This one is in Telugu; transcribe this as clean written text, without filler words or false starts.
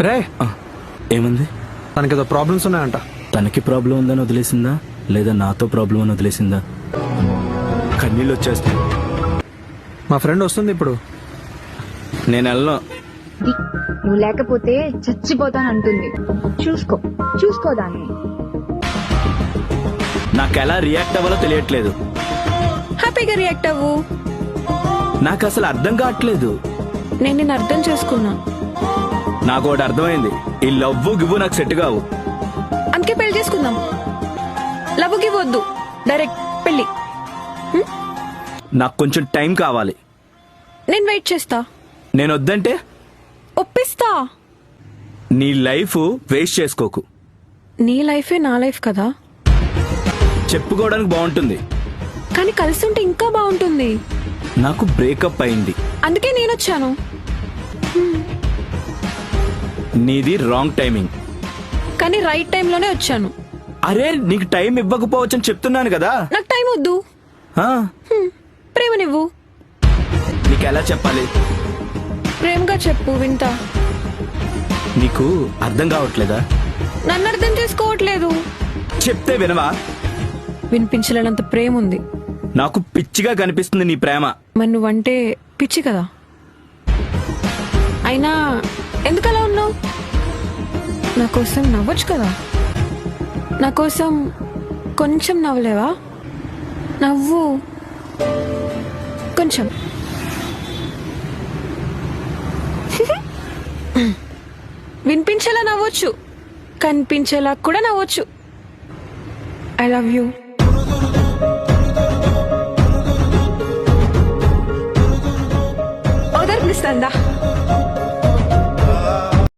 రే ఏముంది? తనకేదో ప్రాబ్లమ్స్ ఉన్నాయంట. తనకి ప్రాబ్లం ఉందని వదిలేసిందా లేదా నాతో ప్రాబ్లం అని వదిలేసిందా? కన్నీళ్ళు వచ్చేస్తాయి. మా ఫ్రెండ్ వస్తుంది ఇప్పుడు. నేను వెళ్ళను. నువ్వు లేకపోతే చచ్చిపోతానంటుంది. చూసుకో దాన్ని. నాకు ఎలా రియాక్ట్ అవ్వాలో తెలియట్లేదు. హ్యాపీగా రియాక్ట్ అవ్వు. నాకు అసలు అర్థం కావట్లేదు. నేను నిన్ను అర్థం చేసుకున్నా. నాకు ఒకటి అర్థమైంది, ఈ లవ్వు గివ్వు నాకు సెట్ కావు. అందుకే పెళ్లి చేసుకుందాం. లవ్వుకి వద్దు, డైరెక్ట్ పెళ్లి. నాకు కొంచెం టైం కావాలి. నేను వెయిట్ చేస్తా. నేను వద్దంటే ఒప్పిస్తా. నీ లైఫ్ వేస్ట్ చేసుకోకు. నీ లైఫే నా లైఫ్ కదా. చెప్పుకోవడానికి బాగుంటుంది, కానీ కలిసి ఉంటే ఇంకా బాగుంటుంది. నాకు బ్రేకప్ అయింది. అందుకే నేను వచ్చాను. నీది రాంగ్ టైమింగ్. కానీ రైట్ టైంలోనే వచ్చాను. అరే నీకు టైం ఇవ్వకపోవచ్చని చెప్తున్నాను కదా. నాకు టైం వద్దు. ఆ, ప్రేమనివ్వు. నీకు ఎలా చెప్పాలి? ప్రేమగా చెప్పు, వింటా. నీకు అర్థం కావట్లేదా? నన్ను అర్థం చేసుకోవట్లేదు. చెప్తే వినవా? వినిపించలేనంత ప్రేమ ఉంది. నాకు పిచ్చిగా కనిపిస్తుంది నీ ప్రేమ. మరి నువ్వంటే పిచ్చి కదా. అయినా ఎందుకలా ఉన్నావు? నా కోసం నవ్వచ్చు కదా. నా కోసం కొంచెం నవ్వలేవా? నవ్వు కొంచెం. వినిపించేలా నవ్వచ్చు, కనిపించేలా కూడా నవ్వచ్చు. I love you. ఓదర్పిస్తుందా?